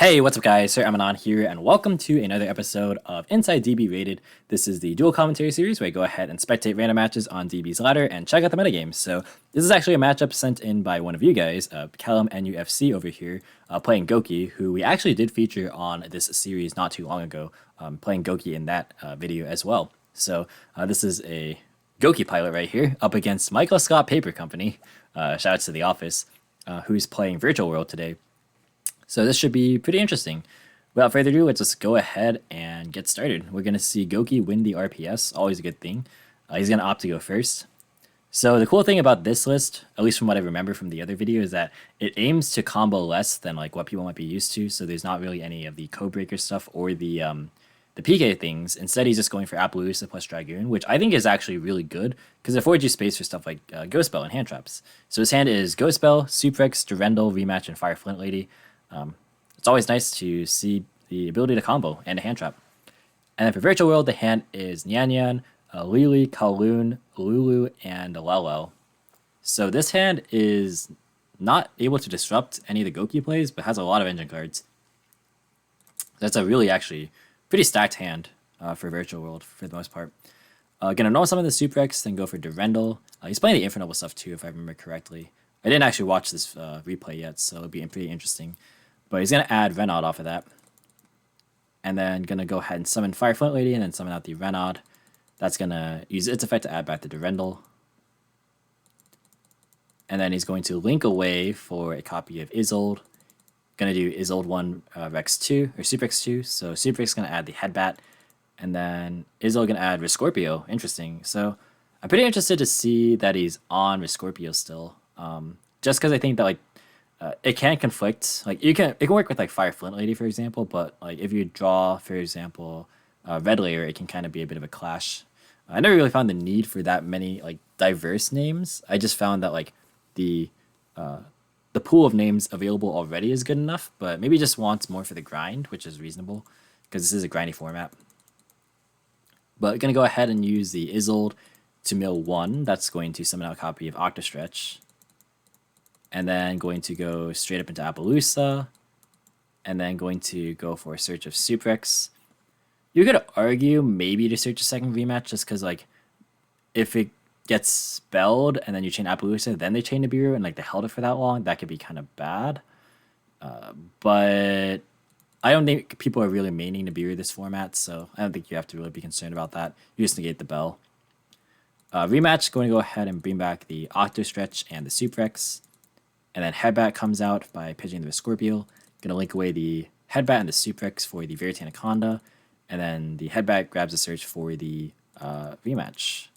Hey, what's up guys, Sir Emanon here, and welcome to another episode of Inside DB Rated. This is the dual commentary series where I go ahead and spectate random matches on DB's ladder and check out the metagames. So this is actually a matchup sent in by one of you guys, Callum NUFC over here, playing Gouki, who we actually did feature on this series not too long ago, playing Gouki in that video as well. So this is a Gouki pilot right here, up against Michael Scott Paper Company, shout out to The Office, who's playing Virtual World today. So this should be pretty interesting. Without further ado, let's just go ahead and get started. We're going to see Gouki win the RPS, always a good thing. He's going to opt to go first. So the cool thing about this list, at least from what I remember from the other video, is that it aims to combo less than like what people might be used to. So there's not really any of the Codebreaker stuff or the PK things. Instead, he's just going for Appaloosa plus Dragoon, which I think is actually really good because it affords you space for stuff like Ghost Spell and hand traps. So his hand is Ghost Spell, Suplex, Durendal, Rematch, and Fire Flint Lady. It's always nice to see the ability to combo and a hand trap. And then for Virtual World, the hand is Nyan, Lili, Kowloon, Lulu, and Lelo. So this hand is not able to disrupt any of the Gouki plays, but has a lot of engine cards. That's a really actually pretty stacked hand for Virtual World for the most part. Gonna know some of the Suplex, then go for Durendal. He's playing the Infinite stuff too, if I remember correctly. I didn't actually watch this replay yet, so it'll be pretty interesting. But he's going to add Renaud off of that. And then going to go ahead and summon Fire Flint Lady and then summon out the Renaud. That's going to use its effect to add back the Durendal. And then he's going to link away for a copy of Isolde. Going to do Isolde 1 Rex 2, or Super X 2. So Super X is going to add the Headbat. And then Isolde going to add Rescorpio. Interesting. So I'm pretty interested to see that he's on Rescorpio still. Just because I think that it can conflict. Like it can work with like Fire Flint Lady, for example, but like if you draw, for example, Red Layer, it can kind of be a bit of a clash. I never really found the need for that many like diverse names. I just found that like the pool of names available already is good enough, but maybe just wants more for the grind, which is reasonable because this is a grindy format. But gonna go ahead and use the Isolde to mill 1. That's going to summon out a copy of Octastretch. And then going to go straight up into Appaloosa. And then going to go for a search of Suplex. You could argue maybe to search a second rematch just because, like, if it gets spelled and then you chain Appaloosa, then they chain Nibiru and, like, they held it for that long, that could be kind of bad. But I don't think people are really maining Nibiru this format, so I don't think you have to really be concerned about that. You just negate the bell. Rematch, going to go ahead and bring back the Octastretch and the Suplex. And then Headbat comes out by pitching the Scorpio. Gonna link away the Headbat and the Suplex for the Verite Anaconda. And then the Headbat grabs a search for the rematch.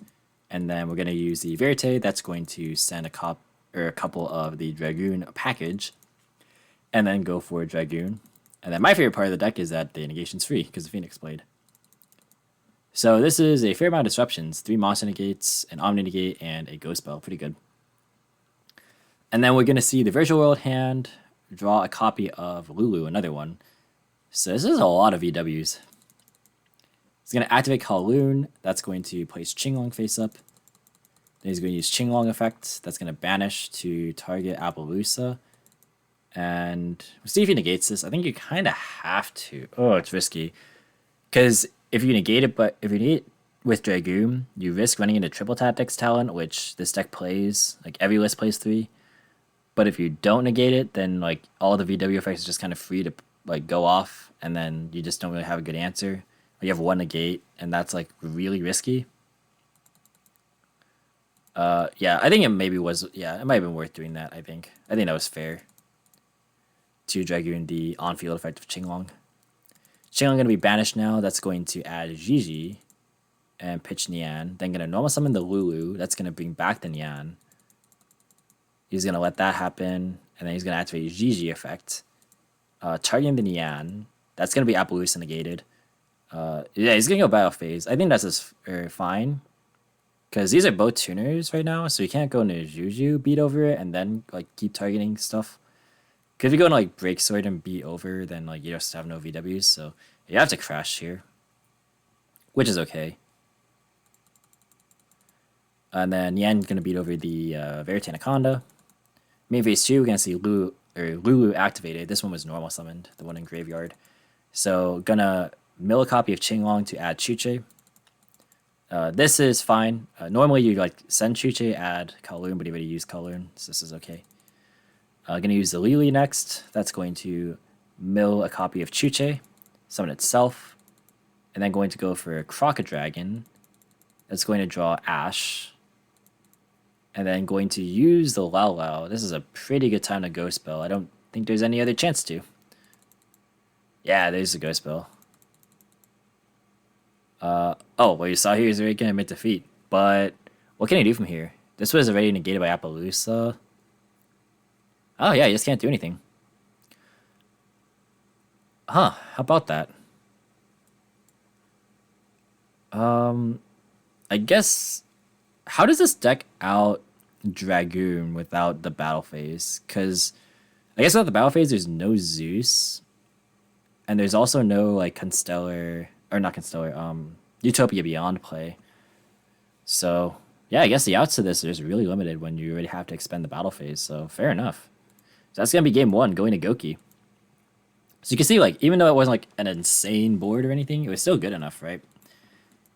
And then we're gonna use the Verite. That's going to send a couple of the Dragoon package. And then go for Dragoon. And then my favorite part of the deck is that the negation's free because the Phoenix Blade. So this is a fair amount of disruptions. 3 monster negates, an Omni negate, and a Ghost Spell. Pretty good. And then we're going to see the Virtual World hand draw a copy of Lulu, another one. So this is a lot of VWs. He's going to activate Kowloon. That's going to place Qinglong face up. Then he's going to use Qinglong effect. That's going to banish to target Appaloosa. And we'll see if he negates this. I think you kind of have to. Oh, it's risky. Because if you negate it, but if you negate with Dragoon, you risk running into Triple Tactics Talent, which this deck plays. Like every list plays 3. But if you don't negate it, then like all the VW effects are just kind of free to like go off, and then you just don't really have a good answer. You have 1 negate, and that's like really risky. Yeah, I think it maybe was. Yeah, it might have been worth doing that. I think that was fair. To Dragoon the on-field effect of Qinglong. Qinglong gonna be banished now. That's going to add Gigi and pitch Nian. Then gonna normal summon the Lulu. That's gonna bring back the Nian. He's going to let that happen, and then he's going to activate Gigi effect. Targeting the Nian. That's going to be Appaloosa negated. Yeah, he's going to go Battle Phase. I think that's fine. Because these are both tuners right now, so you can't go into Juju, beat over it, and then like keep targeting stuff. Because if you go into like Break Sword and beat over, then like you just have no VWs, so you have to crash here. Which is okay. And then Nian's going to beat over the Verite Anaconda. Main phase 2, we're going to see or Lulu activated. This one was normal summoned, the one in graveyard. So gonna mill a copy of Qinglong to add Chuche. This is fine. Normally you like send Chuche, add Kowloon, but he already used Kowloon, so this is okay. Gonna use the Lily next. That's going to mill a copy of Chuche, summon itself, and then going to go for a Crocodragon. That's going to draw Ash. And then going to use the Lao Lao. This is a pretty good time to Ghost Spell. I don't think there's any other chance to. Yeah, there's a Ghost Spell. Oh, what you saw here is already going to admit defeat. But what can he do from here? This was already negated by Appaloosa. Oh, yeah, you just can't do anything. Huh, how about that? I guess... How does this deck out Dragoon without the battle phase? Because I guess without the battle phase, there's no Zeus. And there's also no, like, Constellar... Or not Constellar, Utopia Beyond play. So, yeah, I guess the outs to this is really limited when you already have to expend the battle phase. So, fair enough. So that's going to be game 1, going to Gouki. So you can see, like, even though it wasn't, like, an insane board or anything, it was still good enough, right?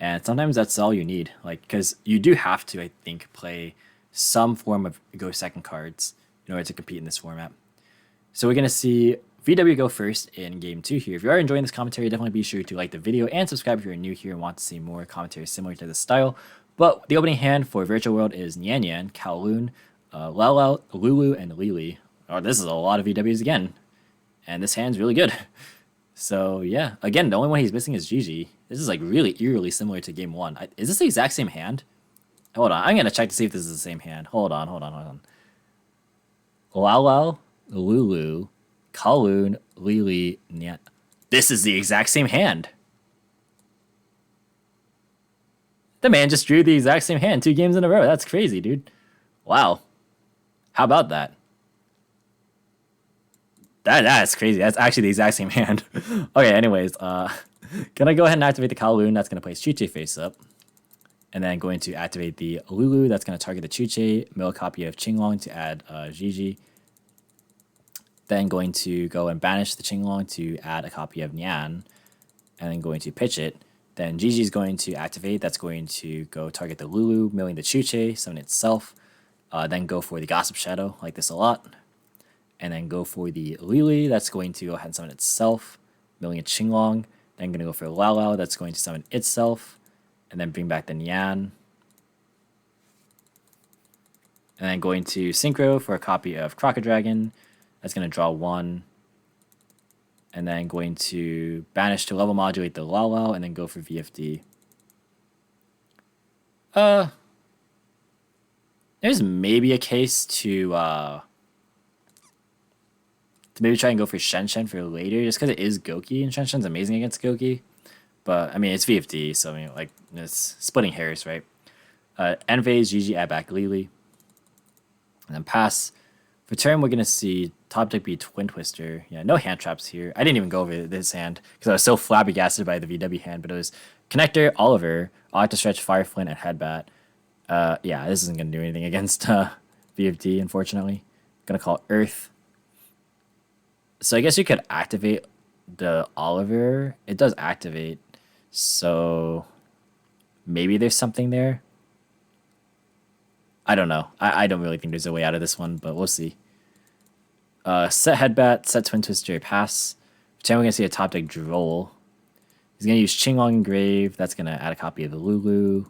And sometimes that's all you need, like, because you do have to, I think, play some form of go second cards in order to compete in this format. So we're going to see VW go first in game 2 here. If you are enjoying this commentary, definitely be sure to like the video and subscribe if you're new here and want to see more commentary similar to this style. But the opening hand for Virtual World is Nian Nian, Kowloon, Lao Lao, Lulu, and Lili. Oh, this is a lot of VWs again. And this hand's really good. So yeah, again, the only one he's missing is Gigi. This is like really eerily similar to game 1. Is this the exact same hand? Hold on, I'm gonna check to see if this is the same hand. Hold on. Lao Lao, Lulu, Kowloon, Lili, Nian. This is the exact same hand. The man just drew the exact same hand 2 games in a row. That's crazy, dude. Wow. How about that? That's crazy. That's actually the exact same hand. Okay, anyways, gonna go ahead and activate the Kowloon. That's gonna place Chuche face up. And then going to activate the Lulu. That's gonna target the Chuche, mill a copy of Qinglong to add Gigi. Then going to go and banish the Qinglong to add a copy of Nian. And then going to pitch it. Then Gigi is going to activate. That's going to go target the Lulu, milling the Chuche, summon itself. Then go for the Gossip Shadow, like this a lot. And then go for the Lili. That's going to go ahead and summon itself, milling a Qinglong. Then going to go for Lao Lao. That's going to summon itself. And then bring back the Nian. And then going to Synchro for a copy of Crocodragon. That's going to draw 1. And then going to banish to level modulate the Lao Lao. And then go for VFD. There's maybe a case to maybe try and go for Shen for later, just because it is Gouki, and Shen's amazing against Gouki. But, I mean, it's VFD, so, I mean, like, it's splitting hairs, right? End phase, Gigi, add back Lili. And then pass. For turn, we're going to see top deck be Twin Twister. Yeah, no hand traps here. I didn't even go over this hand, because I was so flabbergasted by the VW hand, but it was Connector, Oliver, Octostretch, Fireflint, and Headbat. Yeah, this isn't going to do anything against VFD, unfortunately. Going to call Earth. So I guess you could activate the Oliver. It does activate, so maybe there's something there. I don't know. I don't really think there's a way out of this one, but we'll see. Set Headbat, set Twin Twister, pass. Pretend we're going to see a top deck Droll. He's going to use Qinglong Engrave. That's going to add a copy of the Lulu.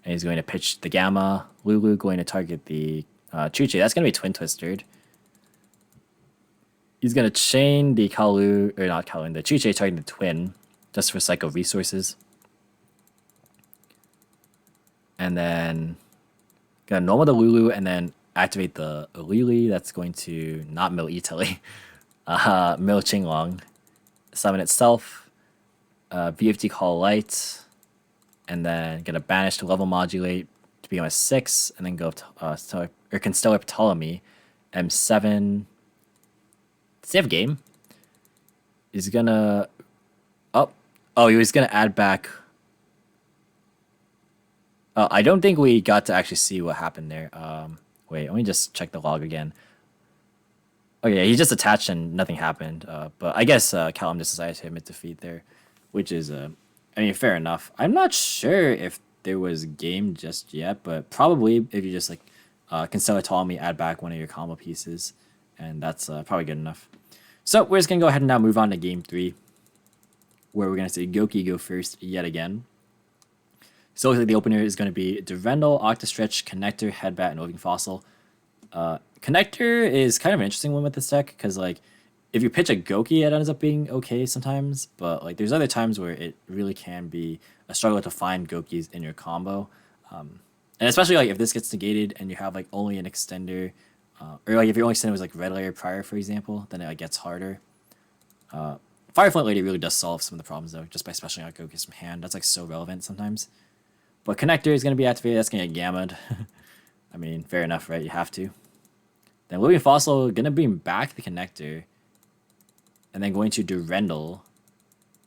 And he's going to pitch the Gamma. Lulu going to target the Chuche. That's going to be Twin Twistered. He's going to chain the Kowloon, or not Kowloon, the Chuche targeting the Twin, just for Psycho Resources. And then going to normal the Lulu, and then activate the Lili. That's going to not mill Italy. Mill Qinglong. Summon itself. VFD Call Light. And then going to banish to level modulate to become a 6, and then go to Constellar Ptolemy. M7. Save game. He's gonna... Oh, he was gonna add back... I don't think we got to actually see what happened there. Wait, let me just check the log again. Oh yeah, he just attached and nothing happened. But I guess Callum just decided to admit defeat there, which is I mean, fair enough. I'm not sure if there was game just yet, but probably if you just like Constellar Ptolemy, add back one of your combo pieces, and that's probably good enough. So we're just gonna go ahead and now move on to game 3, where we're gonna see Gouki go first yet again. So it looks like the opener is gonna be Durendal, Octastretch, Connector, Headbat, and Moving Fossil. Connector is kind of an interesting one with this deck because like if you pitch a Gouki, it ends up being okay sometimes, but like there's other times where it really can be a struggle to find Goukis in your combo, and especially like if this gets negated and you have like only an extender, or like if your only extender was like red layer prior, for example, then it like gets harder. Fireflint Lady really does solve some of the problems though, just by specialing out Goukis from hand. That's like so relevant sometimes. But Connector is gonna be activated. That's gonna get gammaed. I mean, fair enough, right? You have to. Then Moving Fossil gonna bring back the Connector, and then going to Durendal,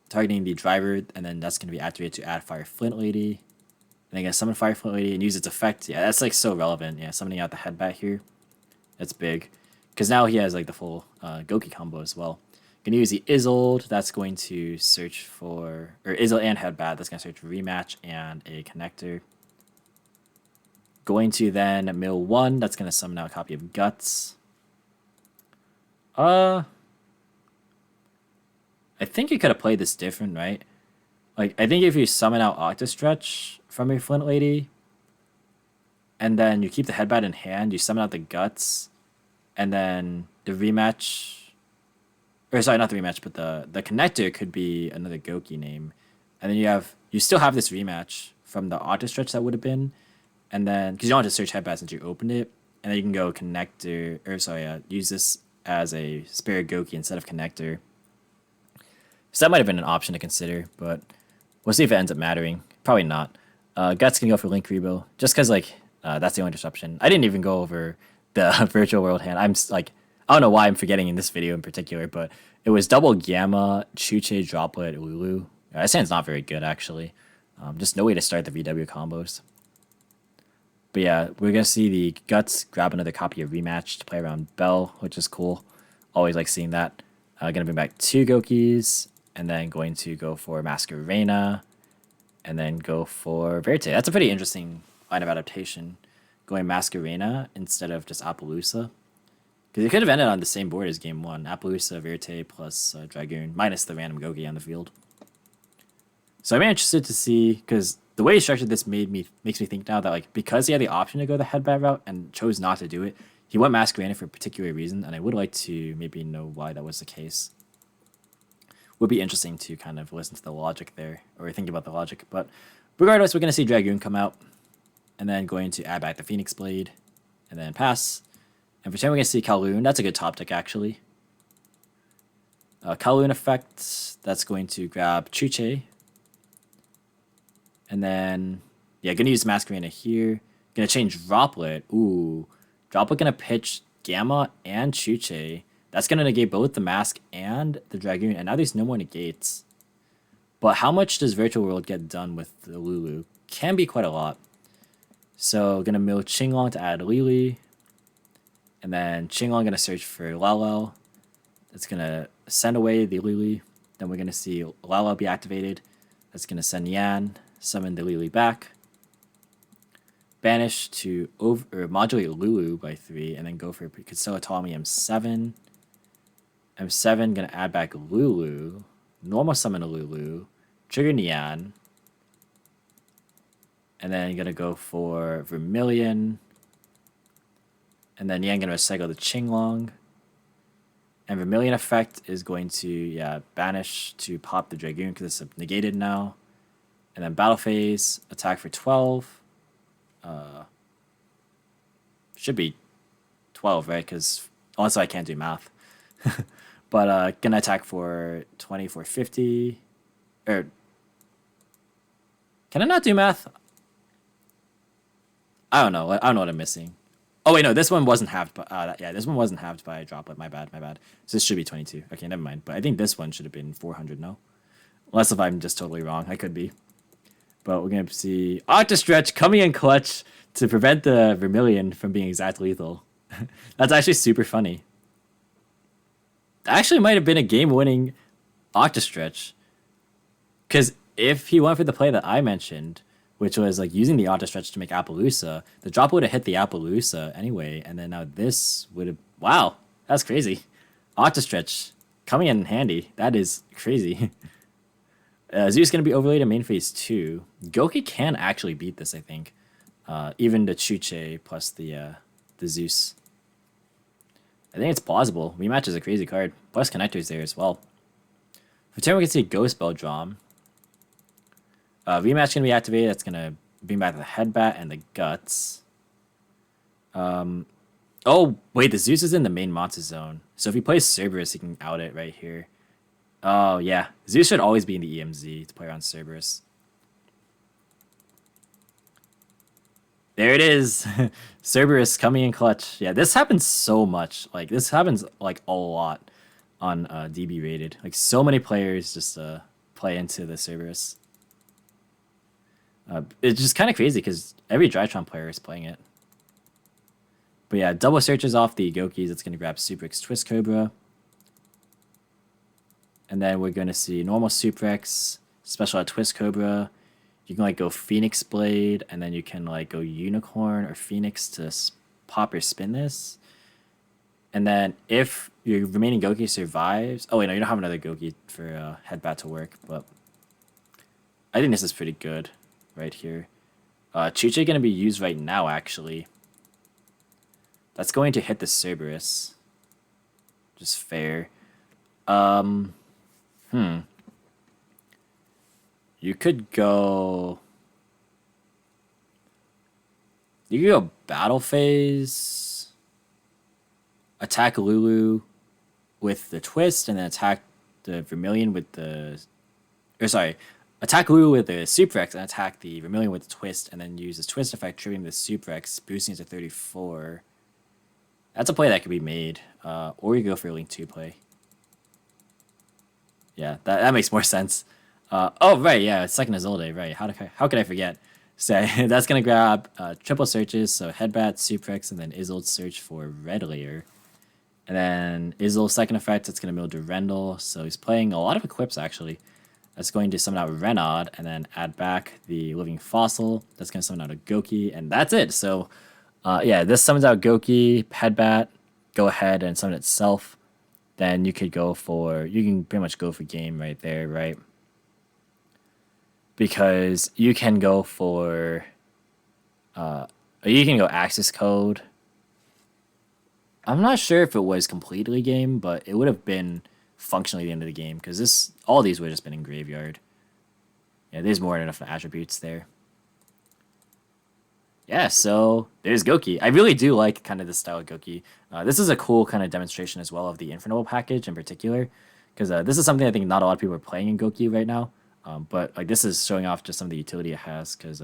targeting the driver, and then that's gonna be activated to add Fire Flint Lady. And then gonna summon Fire Flint Lady and use its effect. Yeah, that's like so relevant. Yeah, summoning out the Headbat here. That's big. Because now he has like the full Gouki combo as well. Gonna use the Isolde, that's going to search for, or Isolde and Headbat, that's gonna search for Rematch and a Connector. Going to then mill 1, that's gonna summon out a copy of Guts. I think you could have played this different, right? Like, I think if you summon out Octastretch from your Flint Lady, and then you keep the Headbat in hand, you summon out the Guts, and then the Rematch, or sorry, not the Rematch, but the Connector could be another Gouki name. And then you still have this Rematch from the Octastretch that would have been, and then, because you don't have to search Headbat since you opened it, and then you can go Connector, or sorry, use this as a spare Gouki instead of Connector. So that might have been an option to consider, but we'll see if it ends up mattering. Probably not. Guts can go for Link Rebo, just because like that's the only disruption. I didn't even go over the virtual world hand. I'm like, I don't know why I'm forgetting in this video in particular, but it was double Gamma, Chuche, Droplet, Lulu. This hand's not very good actually. Just no way to start the VW combos. But yeah, we're gonna see the Guts grab another copy of Rematch to play around Bell, which is cool. Always like seeing that. Gonna bring back 2 Goukis, and then going to go for Masquerena, and then go for Verte. That's a pretty interesting line of adaptation, going Masquerena instead of just Appaloosa. Because it could have ended on the same board as game 1, Appaloosa, Verte plus Dragoon, minus the random Gouki on the field. So I'm interested to see, because the way he structured this makes me think now that like because he had the option to go the Headbat route and chose not to do it, he went Masquerena for a particular reason, and I would like to maybe know why that was the case. Would be interesting to kind of listen to the logic there, or think about the logic. But regardless, we're going to see Dragoon come out, and then going to add back the Phoenix Blade, and then pass. And for 10, we're going to see Kowloon. That's a good top deck, actually. Kowloon effect, that's going to grab Chuche. And then, yeah, going to use Masquerena here. Going to change Droplet. Ooh, Droplet going to pitch Gamma and Chuche. That's going to negate both the Mask and the Dragoon, and now there's no more negates. But how much does Virtual World get done with the Lulu? Can be quite a lot. So, going to mill Qinglong to add Lili. And then Qinglong going to search for Lalao. That's going to send away the Lili. Then we're going to see Lalao be activated. That's going to send Yan, summon the Lili back. Banish to modulate Lulu by 3, and then go for Constellar Ptolemy M7. M7 gonna add back Lulu, normal summon a Lulu, trigger Nian, and then gonna go for Vermilion, and then Nian gonna recycle the Qinglong, and Vermilion effect is going to banish to pop the Dragoon because it's negated now, and then battle phase attack for 12. Should be 12, right? Because also I can't do math. But gonna attack for 20 for 50. Or can I not do math? I don't know. I don't know what I'm missing. Oh wait, no, this one wasn't halved. Yeah, this one wasn't halved by a Droplet. My bad. So this should be 22. Okay, never mind. But I think this one should have been 400. No, unless if I'm just totally wrong, I could be. But we're gonna see Octastretch coming in clutch to prevent the Vermilion from being exact lethal. That's actually super funny. That actually might have been a game-winning Octastretch. Because if he went for the play that I mentioned, which was like using the Octastretch to make Appaloosa, the drop would have hit the Appaloosa anyway, and then now this would have... Wow, that's crazy. Octastretch coming in handy. That is crazy. Zeus going to be overlaid in main phase 2. Gouki can actually beat this, I think. Even the Chuche plus the Zeus. I think it's plausible. Rematch is a crazy card. Plus connectors there as well. For turn, we can see Ghost Bell Drum. Rematch going to be activated. That's going to bring back the Headbat and the Guts. Oh, wait, the Zeus is in the main monster zone. So if he plays Cerberus, he can out it right here. Oh, yeah. Zeus should always be in the EMZ to play around Cerberus. There it is. Cerberus coming in clutch. Yeah, this happens so much. Like, this happens, like, a lot on DB Rated. Like, so many players just play into the Cerberus. It's just kind of crazy because every Drytron player is playing it. But yeah, double searches off the Gokis. It's going to grab Suprex Twist Cobra. And then we're going to see normal Suprex, special Twist Cobra. You can like go Phoenix Blade, and then you can like go Unicorn or Phoenix to pop or spin this. And then if your remaining Gouki survives... Oh, wait, no, you don't have another Gouki for Headbat to work, but I think this is pretty good right here. Chuche going to be used right now, actually. That's going to hit the Cerberus. Just fair. You could go... You could go Battle Phase, attack Lulu with the Twist, and then attack the Vermilion with the... Or sorry, attack Lulu with the Suprex, and attack the Vermilion with the Twist, and then use this Twist effect, triggering the Suprex, boosting it to 34. That's a play that could be made. Or you go for a Link 2 play. Yeah, that makes more sense. Oh, right, yeah, it's second Isolde, right. How could I forget? So that's going to grab triple searches, so Headbat, Suprex, and then Isolde's search for Red Layer. And then Isolde's second effect, it's going to mill Durendal, so he's playing a lot of equips, actually. That's going to summon out Renaud, and then add back the Living Fossil. That's going to summon out a Gouki, and that's it. So, yeah, this summons out Gouki, Headbat, go ahead and summon itself. Then you could go for... You can pretty much go for game right there, right? Because you can go for... you can go Axis Code. I'm not sure if it was completely game, but it would have been functionally the end of the game, because all these would have just been in Graveyard. Yeah, there's more than enough attributes there. Yeah, so there's Gouki. I really do like kind of this style of Gouki. This is a cool kind of demonstration as well of the Infinite package in particular, because this is something I think not a lot of people are playing in Gouki right now. But like this is showing off just some of the utility it has, because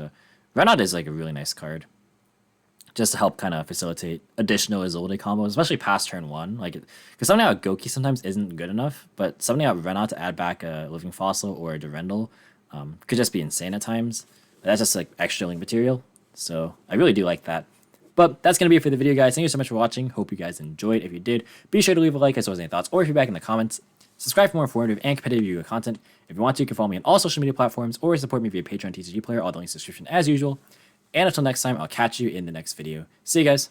Renaud is like a really nice card, just to help kind of facilitate additional Isolde combos, especially past turn 1. Like, because something out Gouki sometimes isn't good enough, but something out Renaud to add back a Living Fossil or a Durendal could just be insane at times. But that's just like extra link material. So I really do like that. But that's going to be it for the video, guys. Thank you so much for watching. Hope you guys enjoyed. If you did, be sure to leave a like as well as any thoughts or feedback in the comments. Subscribe for more informative and competitive Yu-Gi-Oh content. If you want to, you can follow me on all social media platforms or support me via Patreon TCG Player. All the links in the description as usual. And until next time, I'll catch you in the next video. See you guys.